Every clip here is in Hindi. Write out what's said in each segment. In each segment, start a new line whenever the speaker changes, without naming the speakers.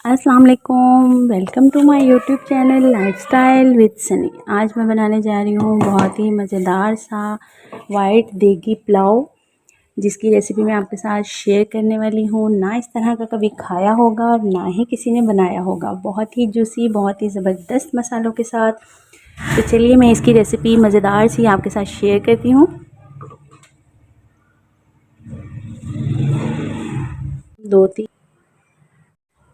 अस्सलाम वालेकुम, welcome to my YouTube channel lifestyle with Sunny. आज मैं बनाने जा रही हूँ बहुत ही मज़ेदार सा वाइट देगी पुलाव, जिसकी रेसिपी मैं आपके साथ शेयर करने वाली हूँ। ना इस तरह का कभी खाया होगा और ना ही किसी ने बनाया होगा। बहुत ही जूसी, बहुत ही ज़बरदस्त मसालों के साथ। तो चलिए मैं इसकी रेसिपी मज़ेदार सी आपके साथ शेयर करती हूँ।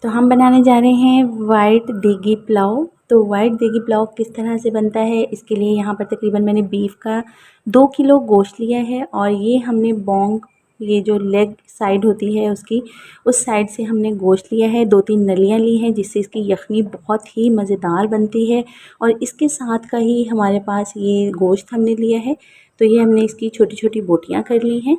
तो हम बनाने जा रहे हैं वाइट देगी पुलाव। तो वाइट देगी पुलाव किस तरह से बनता है, इसके लिए यहाँ पर तकरीबन मैंने बीफ का 2 किलो गोश्त लिया है। और ये हमने बोंग, ये जो लेग साइड होती है उसकी, उस साइड से हमने गोश्त लिया है। 2-3 नलियाँ ली हैं, जिससे इसकी यखनी बहुत ही मज़ेदार बनती है। और इसके साथ का ही हमारे पास ये गोश्त हमने लिया है। तो ये हमने इसकी छोटी छोटी बोटियाँ कर ली हैं।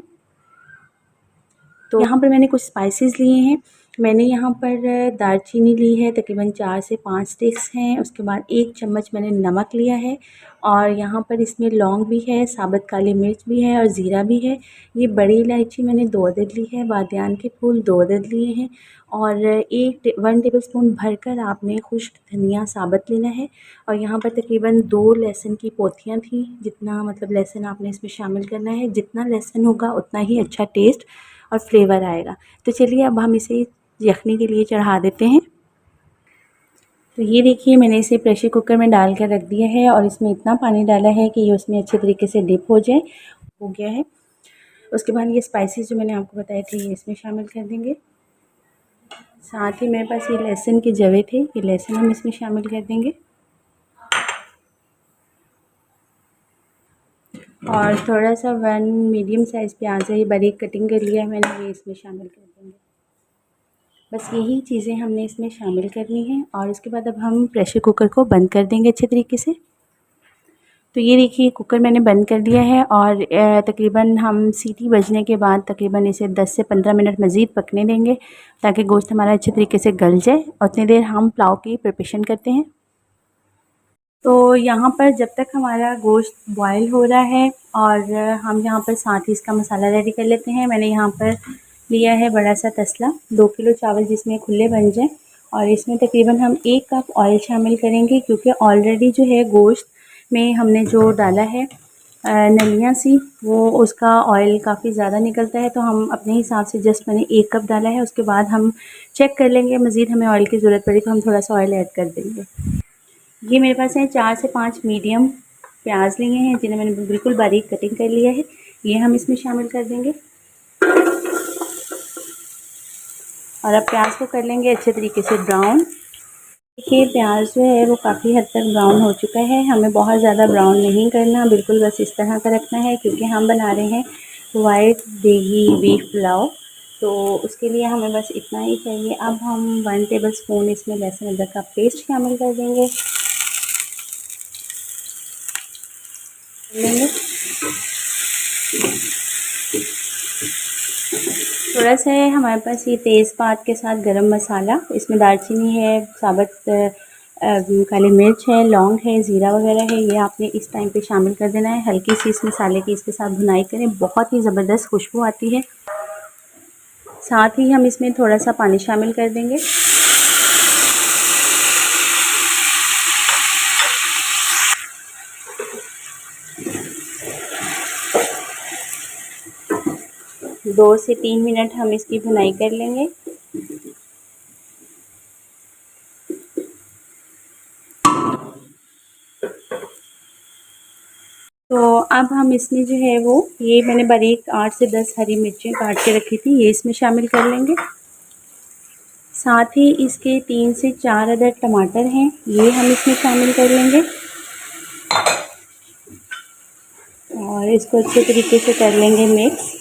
तो यहाँ पर मैंने कुछ स्पाइसेस लिए हैं। मैंने यहाँ पर दालचीनी ली है, तकरीबन 4 से 5 स्टिक्स हैं। उसके बाद 1 चम्मच मैंने नमक लिया है। और यहाँ पर इसमें लौंग भी है, साबुत काली मिर्च भी है और ज़ीरा भी है। ये बड़ी इलायची मैंने 2 अदद ली है, बादियान के फूल 2 अदद लिए हैं। और 1 टेबलस्पून भरकर आपने खुश्क धनिया साबुत लेना है। और यहाँ पर तकरीबन 2 लहसुन की पोथियाँ थी। जितना मतलब लहसुन आपने इसमें शामिल करना है, जितना लहसुन होगा उतना ही अच्छा टेस्ट और फ्लेवर आएगा। तो चलिए अब हम इसे यखनी के लिए चढ़ा देते हैं। तो ये देखिए मैंने इसे प्रेशर कुकर में डाल कर रख दिया है और इसमें इतना पानी डाला है कि ये उसमें अच्छे तरीके से डिप हो जाए। हो गया है। उसके बाद ये स्पाइसेस जो मैंने आपको बताए थे ये इसमें शामिल कर देंगे। साथ ही मेरे पास ये लहसुन के जवे थे, ये लहसुन हम इसमें शामिल कर देंगे। और थोड़ा सा 1 मीडियम साइज़ प्याज है, ये बारीक कटिंग कर लिया है मैंने, ये इसमें शामिल कर देंगे। बस यही चीज़ें हमने इसमें शामिल करनी है। और उसके बाद अब हम प्रेशर कुकर को बंद कर देंगे अच्छे तरीके से। तो ये देखिए कुकर मैंने बंद कर दिया है और तकरीबन हम सीटी बजने के बाद तकरीबन इसे 10 से 15 मिनट मज़ीद पकने देंगे, ताकि गोश्त हमारा अच्छे तरीके से गल जाए। उतनी देर हम पुलाव की प्रिपरेशन करते हैं। तो यहाँ पर जब तक हमारा गोश्त बॉयल हो रहा है और हम यहाँ पर साथ ही इसका मसाला रेडी कर लेते हैं। मैंने यहाँ पर लिया है बड़ा सा तसला, 2 किलो चावल जिसमें खुले बन जाए। और इसमें तकरीबन हम 1 कप ऑयल शामिल करेंगे, क्योंकि ऑलरेडी जो है गोश्त में हमने जो डाला है नलियाँ सी, वो उसका ऑयल काफ़ी ज़्यादा निकलता है। तो हम अपने हिसाब से जस्ट मैंने 1 कप डाला है। उसके बाद हम चेक कर लेंगे, मज़ीद हमें ऑयल की ज़रूरत पड़ी तो हम थोड़ा सा ऑयल ऐड कर देंगे। ये मेरे पास है 4 से 5 मीडियम प्याज लिए हैं, जिन्हें मैंने बिल्कुल बारीक कटिंग कर लिया है। ये हम इसमें शामिल कर देंगे। और अब प्याज को कर लेंगे अच्छे तरीके से ब्राउन। देखिए प्याज जो है वो काफ़ी हद तक ब्राउन हो चुका है। हमें बहुत ज़्यादा ब्राउन नहीं करना, बिल्कुल बस इस तरह का रखना है, क्योंकि हम बना रहे हैं वाइट देगी बीफ पुलाव। तो उसके लिए हमें बस इतना ही चाहिए। अब हम 1 टेबलस्पून इसमें लहसुन अदरक का पेस्ट शामिल कर देंगे। थोड़ा सा है हमारे पास ये तेज़पात के साथ गरम मसाला, इसमें दालचीनी है, साबुत काली मिर्च है, लौंग है, ज़ीरा वगैरह है। ये आपने इस टाइम पे शामिल कर देना है। हल्की सी इस मसाले की इसके साथ भुनाई करें, बहुत ही ज़बरदस्त खुशबू आती है। साथ ही हम इसमें थोड़ा सा पानी शामिल कर देंगे। दो से 3 मिनट हम इसकी भुनाई कर लेंगे। तो अब हम इसमें जो है वो, ये मैंने बारीक 8 से 10 हरी मिर्चें काट के रखी थी, ये इसमें शामिल कर लेंगे। साथ ही इसके 3 से 4 अदद टमाटर हैं, ये हम इसमें शामिल कर लेंगे। और इसको अच्छे तरीके से कर लेंगे मिक्स।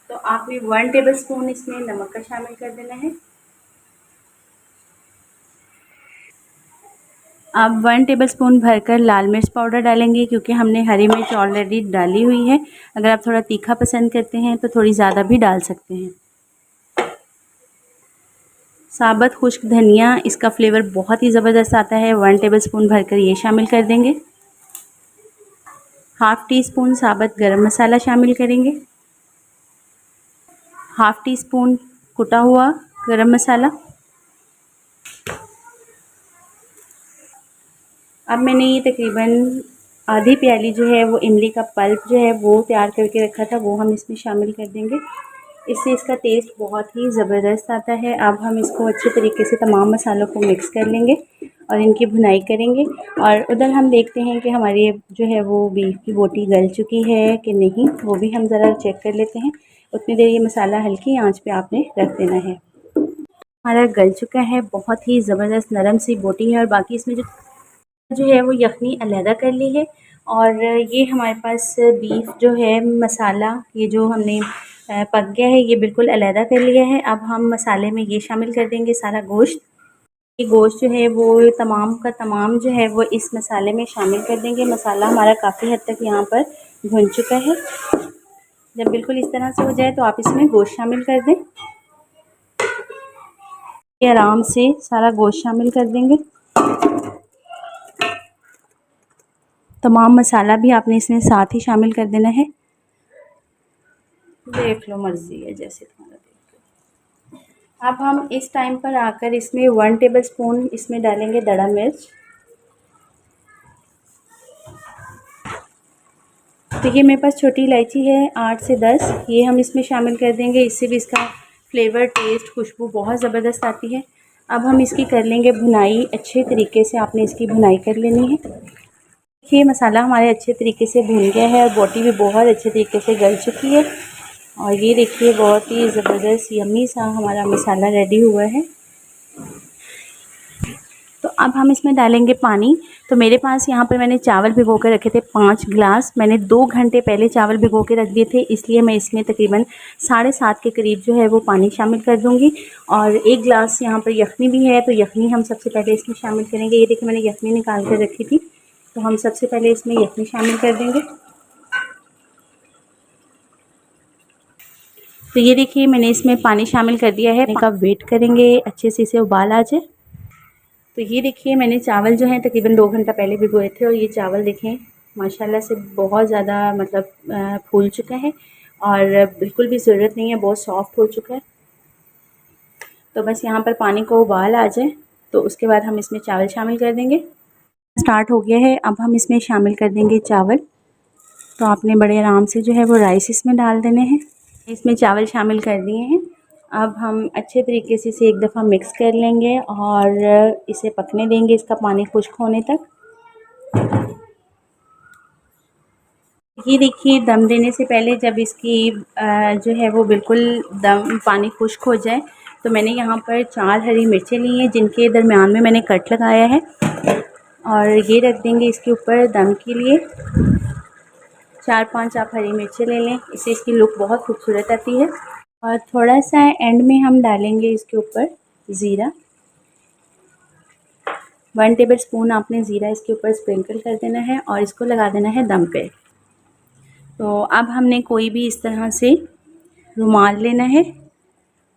तो आपने 1 टेबलस्पून इसमें नमक का शामिल कर देना है। आप 1 टेबलस्पून भरकर लाल मिर्च पाउडर डालेंगे, क्योंकि हमने हरी मिर्च ऑलरेडी डाली हुई है। अगर आप थोड़ा तीखा पसंद करते हैं तो थोड़ी ज़्यादा भी डाल सकते हैं। साबुत खुश्क धनिया, इसका फ्लेवर बहुत ही ज़बरदस्त आता है। 1 टेबलस्पून भरकर ये शामिल कर देंगे। हाफ़ टी स्पून साबुत गरम मसाला शामिल करेंगे। हाफ़ टी स्पून कुटा हुआ गरम मसाला। अब मैंने ये तकरीबन आधी प्याली जो है वो इमली का पल्प जो है वो तैयार करके रखा था, वो हम इसमें शामिल कर देंगे। इससे इसका टेस्ट बहुत ही ज़बरदस्त आता है। अब हम इसको अच्छे तरीके से तमाम मसालों को मिक्स कर लेंगे और इनकी भुनाई करेंगे। और उधर हम देखते हैं कि हमारी जो है वो बीफ की बोटी गल चुकी है कि नहीं, वो भी हम ज़रा चेक कर लेते हैं। उतनी देर ये मसाला हल्की आंच पे आपने रख देना है। हमारा गल चुका है, बहुत ही ज़बरदस्त नरम सी बोटी है और बाकी इसमें जो है वो यखनी अलहदा कर ली है। और ये हमारे पास बीफ जो है मसाला ये जो हमने पक गया है, ये बिल्कुल अलहदा कर लिया है। अब हम मसाले में ये शामिल कर देंगे सारा गोश्त। ये गोश्त जो है वो तमाम का तमाम जो है वो इस मसाले में शामिल कर देंगे। मसाला हमारा काफ़ी हद तक यहाँ पर भुन चुका है। जब बिल्कुल इस तरह से हो जाए तो आप इसमें गोश्त शामिल कर दें। ये आराम से सारा गोश्त शामिल कर देंगे। तमाम मसाला भी आपने इसमें साथ ही शामिल कर देना है। देख लो, मर्ज़ी है जैसे तुम्हारा देख लो। अब हम इस टाइम पर आकर इसमें 1 टेबलस्पून इसमें डालेंगे दड़ा मिर्च। तो ये मेरे पास छोटी इलायची है 8 से 10, ये हम इसमें शामिल कर देंगे। इससे भी इसका फ्लेवर, टेस्ट, खुशबू बहुत ज़बरदस्त आती है। अब हम इसकी कर लेंगे भुनाई। अच्छे तरीके से आपने इसकी भुनाई कर लेनी है। देखिए मसाला हमारे अच्छे तरीके से भुन गया है और बोटी भी बहुत अच्छे तरीके से गल चुकी है। और ये देखिए बहुत ही ज़बरदस्त यम्मी सा हमारा मसाला रेडी हुआ है। तो अब हम इसमें डालेंगे पानी। तो मेरे पास यहाँ पर मैंने चावल भिगो के रखे थे 5 गिलास। मैंने 2 घंटे पहले चावल भिगो के रख दिए थे, इसलिए मैं इसमें तकरीबन 7.5 के करीब जो है वो पानी शामिल कर दूँगी। और 1 गिलास यहाँ पर यखनी भी है, तो यखनी हम सबसे पहले इसमें शामिल करेंगे। ये देखिए मैंने यखनी निकाल कर रखी थी, तो हम सबसे पहले इसमें यखनी शामिल कर देंगे। तो ये देखिए मैंने इसमें पानी शामिल कर दिया है। पानी का वेट करेंगे अच्छे से इसे उबाल आ जाए। तो ये देखिए मैंने चावल जो है तकरीबन 2 घंटा पहले भिगोए थे और ये चावल देखें माशाल्लाह से बहुत ज़्यादा मतलब फूल चुका है और बिल्कुल भी ज़रूरत नहीं है, बहुत सॉफ्ट हो चुका है। तो बस यहाँ पर पानी को उबाल आ जाए तो उसके बाद हम इसमें चावल शामिल कर देंगे। स्टार्ट हो गया है। अब हम इसमें शामिल कर देंगे चावल। तो आपने बड़े आराम से जो है वो राइस इसमें डाल देने हैं। इसमें चावल शामिल कर दिए हैं। अब हम अच्छे तरीके से इसे एक दफ़ा मिक्स कर लेंगे और इसे पकने देंगे, इसका पानी खुश्क होने तक। ये देखिए दम देने से पहले जब इसकी जो है वो बिल्कुल दम पानी खुश्क हो जाए तो मैंने यहाँ पर 4 हरी मिर्चें ली हैं जिनके दरमियान में मैंने कट लगाया है और ये रख देंगे इसके ऊपर दम के लिए। 4-5 आप हरी मिर्चें ले लें, इससे इसकी लुक बहुत खूबसूरत आती है। और थोड़ा सा एंड में हम डालेंगे इसके ऊपर ज़ीरा। 1 टेबलस्पून आपने ज़ीरा इसके ऊपर स्प्रिंकल कर देना है और इसको लगा देना है दम पे। तो अब हमने कोई भी इस तरह से रुमाल लेना है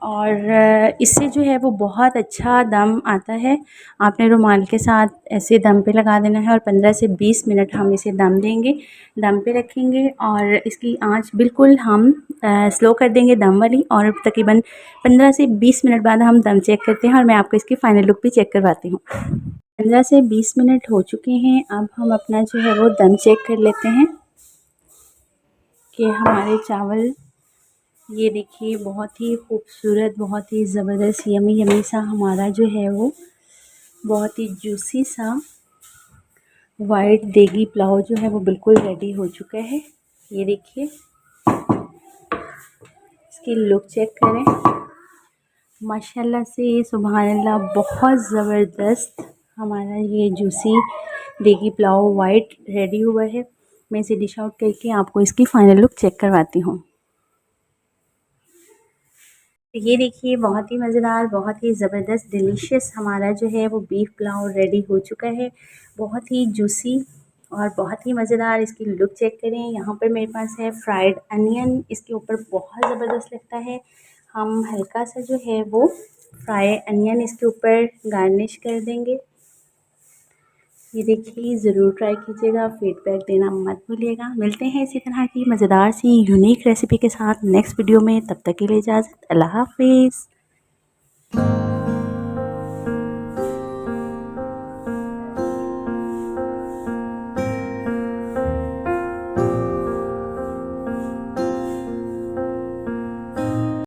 और इससे जो है वो बहुत अच्छा दम आता है। आपने रुमाल के साथ ऐसे दम पे लगा देना है और 15 से 20 मिनट हम इसे दम देंगे, दम पे रखेंगे और इसकी आंच बिल्कुल हम स्लो कर देंगे दम वाली। और तकरीबन 15 से 20 मिनट बाद हम दम चेक करते हैं और मैं आपको इसकी फ़ाइनल लुक भी चेक करवाती हूँ। 15 से 20 मिनट हो चुके हैं। अब हम अपना जो है वो दम चेक कर लेते हैं कि हमारे चावल ये देखिए बहुत ही खूबसूरत, बहुत ही ज़बरदस्त यमी यमी सा हमारा जो है वो बहुत ही जूसी सा वाइट देगी पुलाव जो है वो बिल्कुल रेडी हो चुका है। ये देखिए इसकी लुक चेक करें, माशाल्लाह से सुभान अल्लाह बहुत ज़बरदस्त हमारा ये जूसी देगी पुलाव वाइट रेडी हुआ है। मैं इसे डिश आउट करके आपको इसकी फ़ाइनल लुक चेक करवाती हूँ। तो ये देखिए बहुत ही मज़ेदार, बहुत ही ज़बरदस्त डिलीशियस हमारा जो है वो बीफ पुलाव रेडी हो चुका है। बहुत ही जूसी और बहुत ही मज़ेदार। इसकी लुक चेक करें, यहाँ पर मेरे पास है फ्राइड अनियन, इसके ऊपर बहुत ज़बरदस्त लगता है। हम हल्का सा जो है वो फ्राई अनियन इसके ऊपर गार्निश कर देंगे। ये देखिए ज़रूर ट्राई कीजिएगा, फ़ीडबैक देना मत भूलिएगा। मिलते हैं इसी तरह की मज़ेदार सी यूनिक रेसिपी के साथ नेक्स्ट वीडियो में। तब तक के लिए इजाज़त, अल्लाह हाफ़िज़।